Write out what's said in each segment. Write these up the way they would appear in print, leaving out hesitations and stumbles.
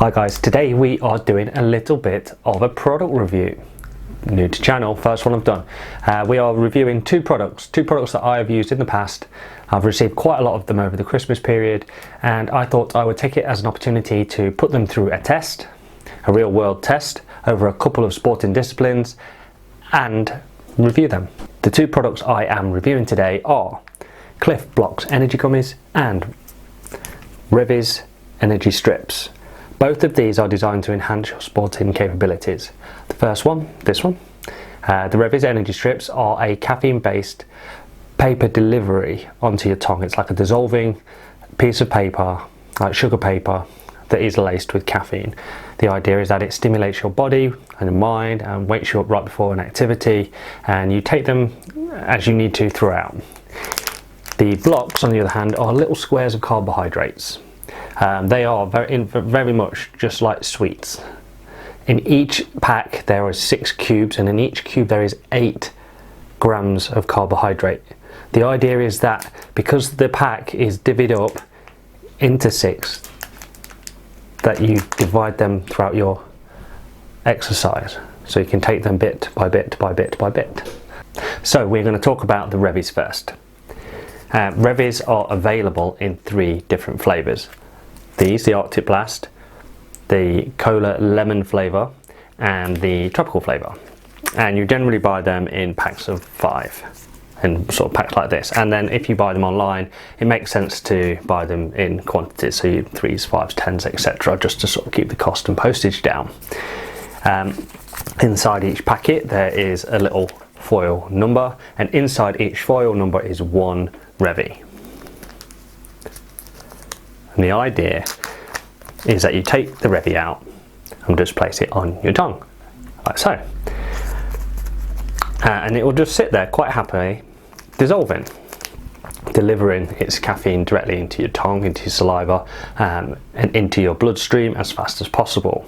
Hi guys, today we are doing a little bit of a product review. New to channel, first one I've done. We are reviewing two products that I have used in the past. I've received quite a lot of them over the Christmas period, and I thought I would take it as an opportunity to put them through a test, a real world test over a couple of sporting disciplines, and review them. The two products I am reviewing today are Clif Bloks energy gummies and Revvies energy strips. Both of these are designed to enhance your sporting capabilities. The first one, this one, the Revvies energy strips are a caffeine-based paper delivery onto your tongue. It's like a dissolving piece of paper, like sugar paper, that is laced with caffeine. The idea is that it stimulates your body and your mind and wakes you up right before an activity, and you take them as you need to throughout. The blocks, on the other hand, are little squares of carbohydrates. They are very much just like sweets. In each pack there are 6 cubes, and in each cube there is 8 grams of carbohydrate. The idea is that because the pack is divvied up into 6, that you divide them throughout your exercise, so you can take them bit by bit by bit by bit. So we're going to talk about the Revvies first. Revvies are available in 3 different flavours. These, the Arctic Blast, the Cola Lemon flavour, and the Tropical flavour. And you generally buy them in packs of 5, in sort of packs like this. And then if you buy them online, it makes sense to buy them in quantities, so you 3s, 5s, 10s, etc., just to sort of keep the cost and postage down. Inside each packet there is a little foil number, and inside each foil number is 1 Revvie. And the idea is that you take the Revvie out and just place it on your tongue, like so. And it will just sit there quite happily, dissolving, delivering its caffeine directly into your tongue, into your saliva, and into your bloodstream as fast as possible.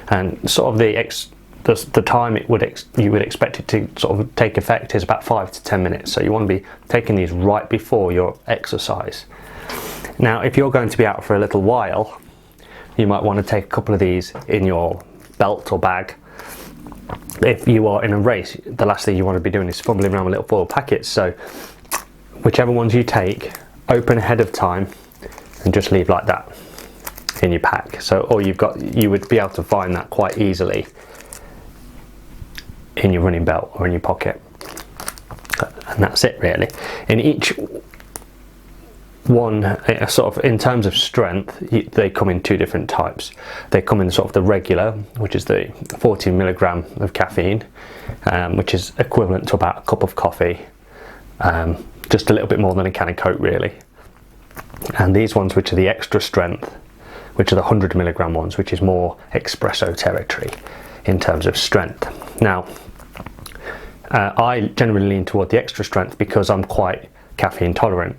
And sort of the time you would expect it to sort of take effect is about 5 to 10 minutes. So you want to be taking these right before your exercise. Now, if you're going to be out for a little while, you might want to take a couple of these in your belt or bag. If you are in a race, the last thing you want to be doing is fumbling around with little foil packets. So whichever ones you take, open ahead of time and just leave like that in your pack. So you would be able to find that quite easily in your running belt or in your pocket. And that's it really. In each one, sort of in terms of strength, they come in 2 different types. They come in sort of the regular, which is the 14 milligram of caffeine, which is equivalent to about a cup of coffee, just a little bit more than a can of Coke really. And these ones, which are the extra strength, which are the 100 milligram ones, which is more espresso territory in terms of strength. Now, I generally lean toward the extra strength because I'm quite caffeine tolerant.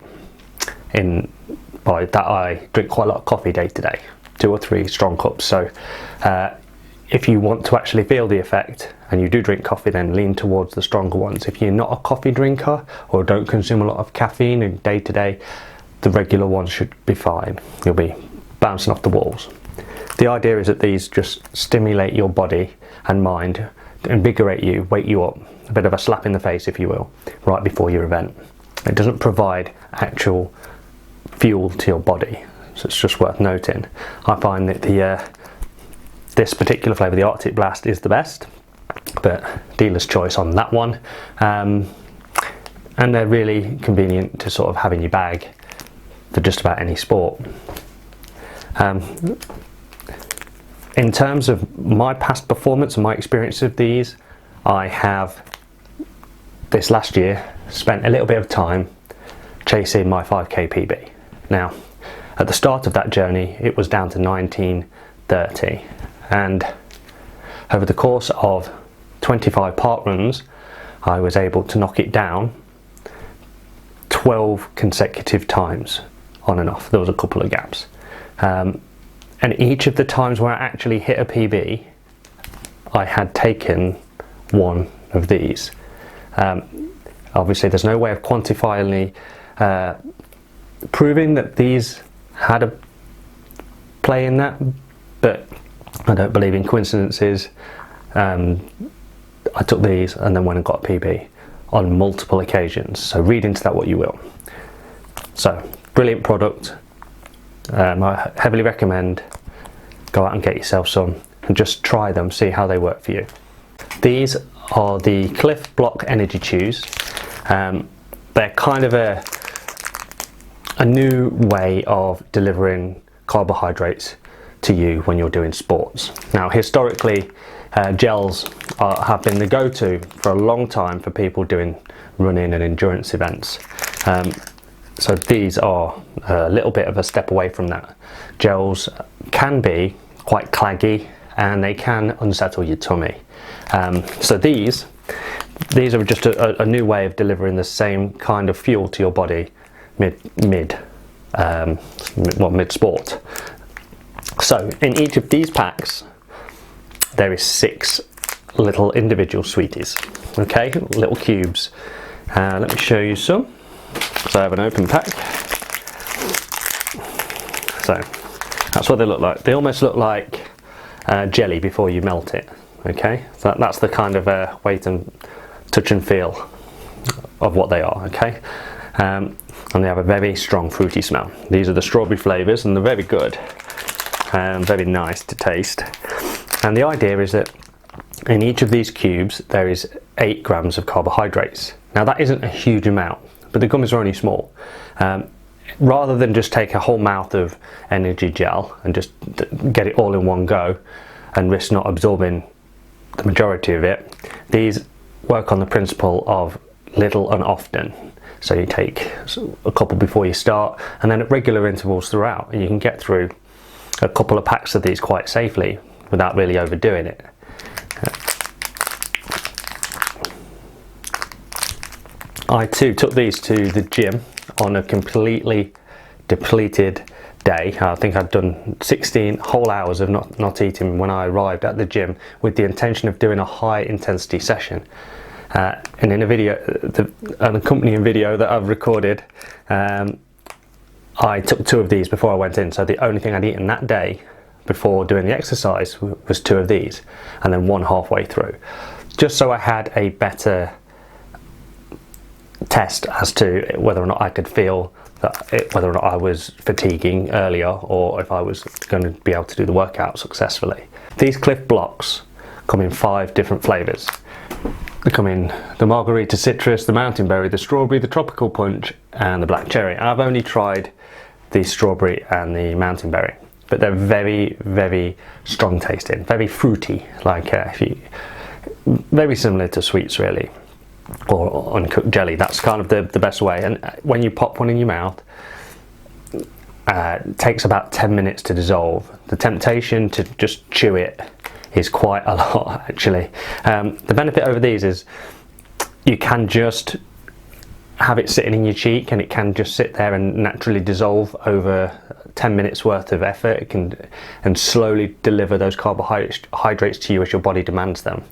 By that, I drink quite a lot of coffee day to day, 2 or 3 strong cups. So if you want to actually feel the effect and you do drink coffee, then lean towards the stronger ones. If you're not a coffee drinker or don't consume a lot of caffeine in day to day, the regular ones should be fine. You'll be bouncing off the walls. The idea is that these just stimulate your body and mind, invigorate you, wake you up, a bit of a slap in the face if you will, right before your event. It doesn't provide actual fuel to your body, so it's just worth noting. I find that this particular flavour, the Arctic Blast, is the best, but dealer's choice on that one. And they're really convenient to sort of have in your bag for just about any sport. In terms of my past performance and my experience of these, I have this last year spent a little bit of time chasing my 5k PB. Now, at the start of that journey, it was down to 19:30, and over the course of 25 park runs, I was able to knock it down 12 consecutive times on and off. There was a couple of gaps. And each of the times where I actually hit a PB, I had taken one of these. Obviously, there's no way of quantifying proving that these had a play in that, but I don't believe in coincidences. I took these and then went and got a PB on multiple occasions, so read into that what you will. So brilliant product. I heavily recommend go out and get yourself some and just try them, see how they work for you. These are the Clif Bloks Energy Chews. They're kind of a new way of delivering carbohydrates to you when you're doing sports. Now historically, gels have been the go-to for a long time for people doing running and endurance events. So these are a little bit of a step away from that. Gels can be quite claggy and they can unsettle your tummy. So these are just a new way of delivering the same kind of fuel to your body mid-sport. So in each of these packs there is 6 little individual sweeties, okay, little cubes. Let me show you some. So I have an open pack. So that's what they look like. They almost look like jelly before you melt it, okay. So that's the kind of weight and touch and feel of what they are, okay. And they have a very strong fruity smell. These are the strawberry flavours and they're very good and very nice to taste. And the idea is that in each of these cubes there is 8 grams of carbohydrates. Now that isn't a huge amount, but the gummies are only small. Rather than just take a whole mouth of energy gel and just get it all in one go and risk not absorbing the majority of it, these work on the principle of little and often. So you take a couple before you start and then at regular intervals throughout, and you can get through a couple of packs of these quite safely without really overdoing it. I too took these to the gym on a completely depleted day. I think I'd done 16 whole hours of not eating when I arrived at the gym with the intention of doing a high intensity session. And in a video, an accompanying video that I've recorded, I took 2 of these before I went in. So the only thing I'd eaten that day before doing the exercise was 2 of these, and then 1 halfway through, just so I had a better test as to whether or not I could feel that whether or not I was fatiguing earlier or if I was going to be able to do the workout successfully. These Clif Bloks come in 5 different flavours. They come in the margarita citrus, the mountain berry, the strawberry, the tropical punch and the black cherry. I've only tried the strawberry and the mountain berry, but they're very, very strong tasting, very fruity, like very similar to sweets really, or uncooked jelly. That's kind of the best way. And when you pop one in your mouth, it takes about 10 minutes to dissolve. The temptation to just chew it is quite a lot actually. The benefit over these is you can just have it sitting in your cheek and it can just sit there and naturally dissolve over 10 minutes worth of effort. It can and slowly deliver those carbohydrates to you as your body demands them,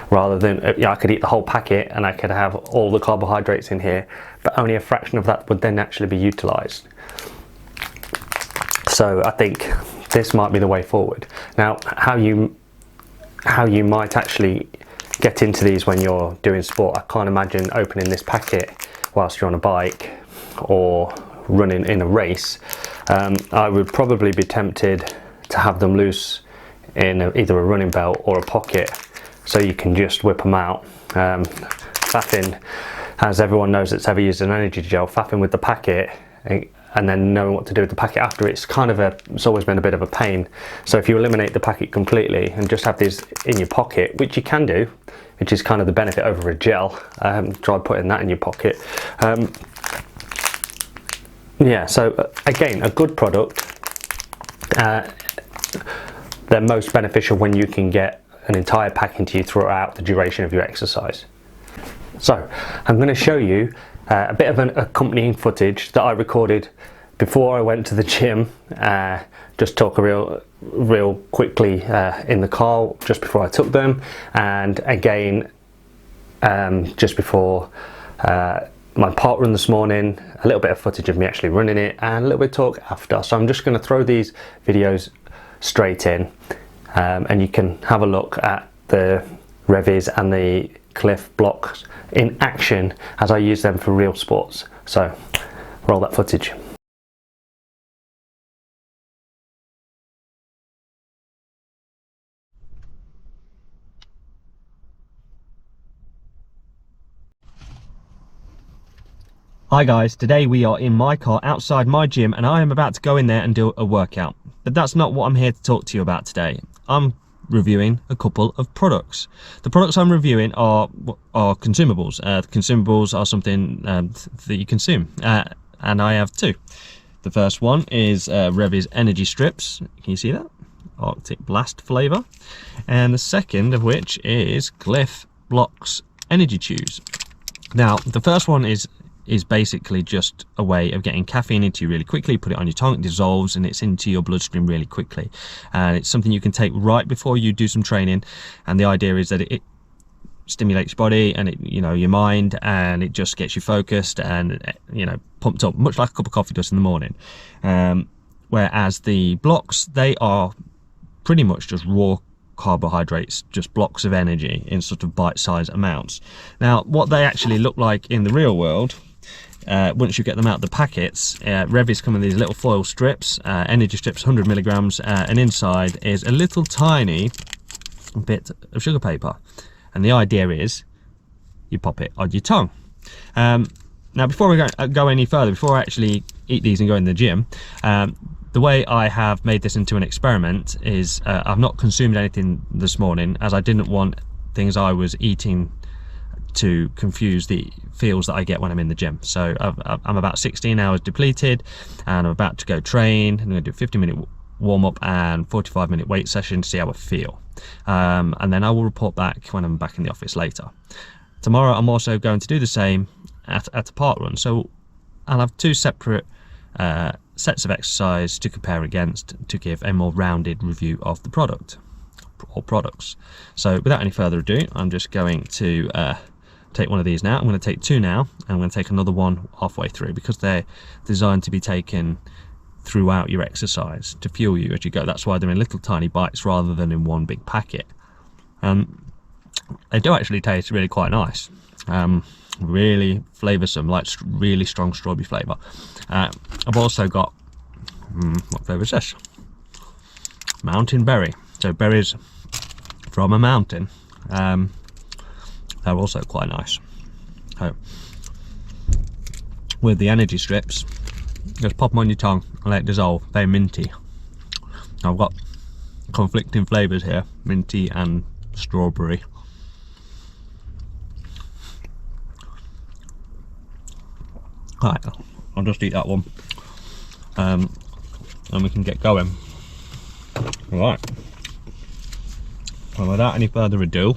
rather than I could eat the whole packet and I could have all the carbohydrates in here, but only a fraction of that would then actually be utilized. So I think this might be the way forward. Now how you might actually get into these when you're doing sport, I can't imagine opening this packet whilst you're on a bike or running in a race. I would probably be tempted to have them loose in either a running belt or a pocket, so you can just whip them out. Faffing, as everyone knows that's ever used an energy gel, faffing with the packet and then knowing what to do with the packet after, it's always been a bit of a pain. So if you eliminate the packet completely and just have these in your pocket, which you can do, which is kind of the benefit over a gel, try putting that in your pocket. Yeah, so again, a good product. They're most beneficial when you can get an entire pack into you throughout the duration of your exercise. So I'm going to show you a bit of an accompanying footage that I recorded before I went to the gym. Just talk real quickly in the car just before I took them, and again just before my Parkrun this morning, a little bit of footage of me actually running it, and a little bit of talk after. So I'm just going to throw these videos straight in. and you can have a look at the Revvies and the Clif Bloks in action as I use them for real sports. So roll that footage. Hi guys, today we are in my car outside my gym and I am about to go in there and do a workout. But that's not what I'm here to talk to you about today. I'm reviewing a couple of products. The products I'm reviewing are consumables. Consumables are something that you consume, and I have two. The first one is Revvies Energy Strips. Can you see that? Arctic Blast flavour. And the second of which is Clif Bloks Energy Chews. Now, the first one is basically just a way of getting caffeine into you really quickly. Put it on your tongue, it dissolves and it's into your bloodstream really quickly, and it's something you can take right before you do some training. And the idea is that it stimulates your body and your mind, and it just gets you focused and pumped up, much like a cup of coffee does in the morning. Whereas the blocks, they are pretty much just raw carbohydrates, just blocks of energy in sort of bite-sized amounts. Now, what they actually look like in the real world, once you get them out of the packets, Revvies come in these little foil strips, energy strips, 100 milligrams, and inside is a little tiny bit of sugar paper. And the idea is you pop it on your tongue. Now, before we go any further, before I actually eat these and go in the gym, the way I have made this into an experiment is I've not consumed anything this morning, as I didn't want things I was eating to confuse the feels that I get when I'm in the gym. So I'm about 16 hours depleted and I'm about to go train. I'm going to do a 50-minute warm-up and 45-minute weight session to see how I feel. And then I will report back when I'm back in the office later. Tomorrow I'm also going to do the same at a Parkrun. So I'll have two separate sets of exercise to compare against to give a more rounded review of the product or products. So without any further ado, I'm just going to take one of these now. I'm going to take two now, and I'm going to take another one halfway through, because they're designed to be taken throughout your exercise to fuel you as you go. That's why they're in little tiny bites rather than in one big packet. They do actually taste really quite nice. Really flavoursome, like really strong strawberry flavour. I've also got, what flavour is this? Mountain berry. So berries from a mountain. They're also quite nice. So with the energy strips, just pop them on your tongue and let it dissolve. Very minty. I've got conflicting flavours here, minty and strawberry. Right, I'll just eat that one, and we can get going. Right, well, without any further ado,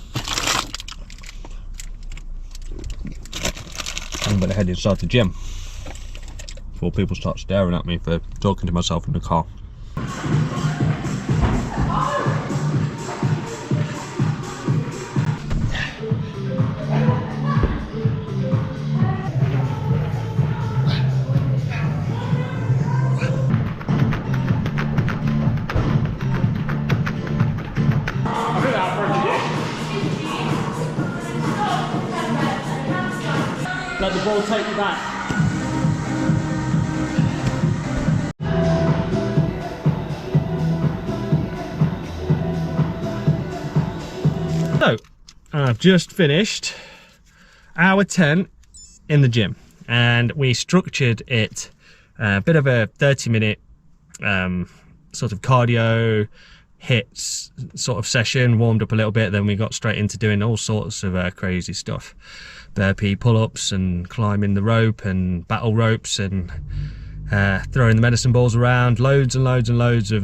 I'm going to head inside the gym before people start staring at me for talking to myself in the car. Let the ball take you back. So, I've just finished hour 10 in the gym, and we structured it a bit of a 30-minute sort of cardio HIITs sort of session. Warmed up a little bit, then we got straight into doing all sorts of crazy stuff. Burpee pull-ups and climbing the rope and battle ropes and throwing the medicine balls around. Loads and loads and loads of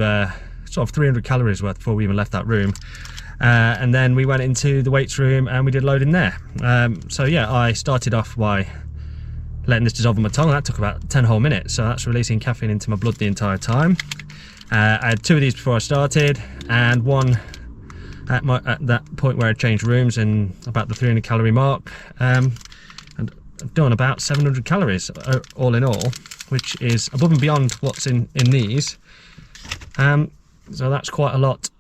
sort of 300 calories worth before we even left that room. And then we went into the weights room and we did loading there. So yeah, I started off by letting this dissolve on my tongue. That took about 10 whole minutes, so that's releasing caffeine into my blood the entire time. I had two of these before I started, and one at that point where I changed rooms and about the 300 calorie mark, and I've done about 700 calories all in all, which is above and beyond what's in these. So that's quite a lot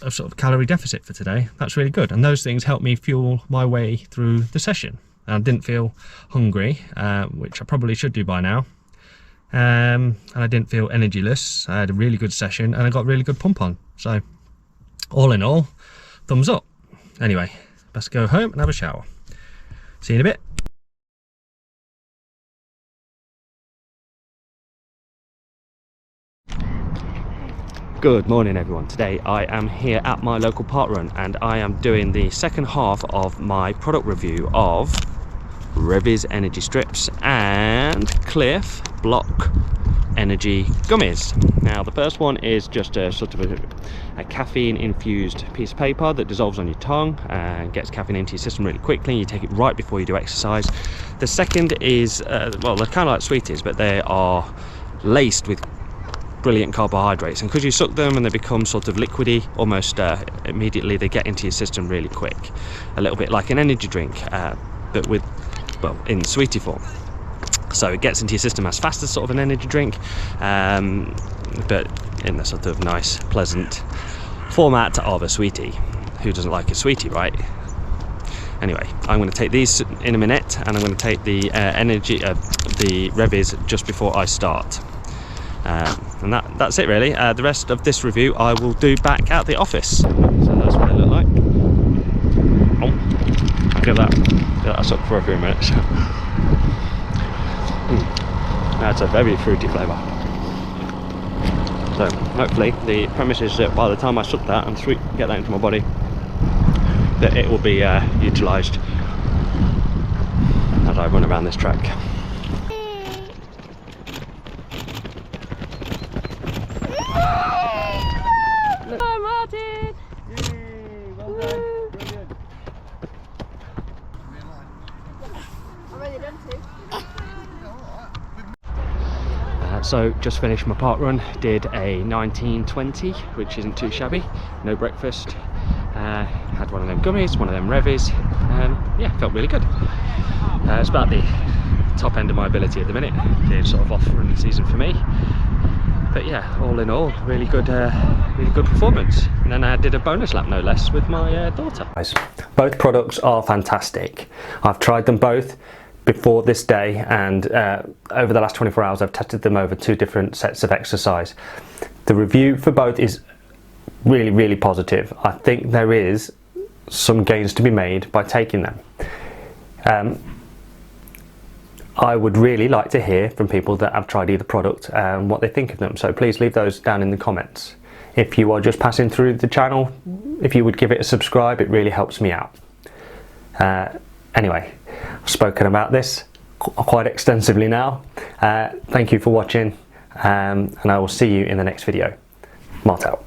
a sort of calorie deficit for today. That's really good, and those things help me fuel my way through the session. And I didn't feel hungry, which I probably should do by now, and I didn't feel energyless. I had a really good session and I got really good pump on. So all in all, thumbs up. Anyway, best go home and have a shower. See you in a bit. Good morning everyone. Today I am here at my local Parkrun and I am doing the second half of my product review of Revvies energy strips and Clif Bloks energy gummies. Now the first one is just a sort of a caffeine infused piece of paper that dissolves on your tongue and gets caffeine into your system really quickly. You take it right before you do exercise. The second is well, they're kind of like sweeties, but they are laced with brilliant carbohydrates, and because you suck them and they become sort of liquidy almost immediately, they get into your system really quick, a little bit like an energy drink, but with, well, in sweetie form. So it gets into your system as fast as sort of an energy drink, but in the sort of nice pleasant format of a sweetie. Who doesn't like a sweetie, right? Anyway, I'm going to take these in a minute, and I'm going to take the the Revvies just before I start. And that's it really. The rest of this review I will do back at the office. So that's what they look like. Oh, give that suck for a few minutes. That's a very fruity flavour. So hopefully the premise is that by the time I suck that and get that into my body, that it will be utilised as I run around this track. Hi Martin! Yay, well done. Brilliant. I'm ready done too. So just finished my park run, did a 19:20, which isn't too shabby, no breakfast, had one of them gummies, one of them Revvies, and yeah, felt really good. It's about the top end of my ability at the minute, it's sort of off running season for me. But yeah, all in all, really good performance. And then I did a bonus lap, no less, with my daughter. Both products are fantastic. I've tried them both before this day, and over the last 24 hours I've tested them over 2 different sets of exercise. The review for both is really, really positive. I think there is some gains to be made by taking them. I would really like to hear from people that have tried either product and what they think of them, so please leave those down in the comments. If you are just passing through the channel, if you would give it a subscribe, it really helps me out. Anyway, I've spoken about this quite extensively now. Thank you for watching, and I will see you in the next video. Mart out.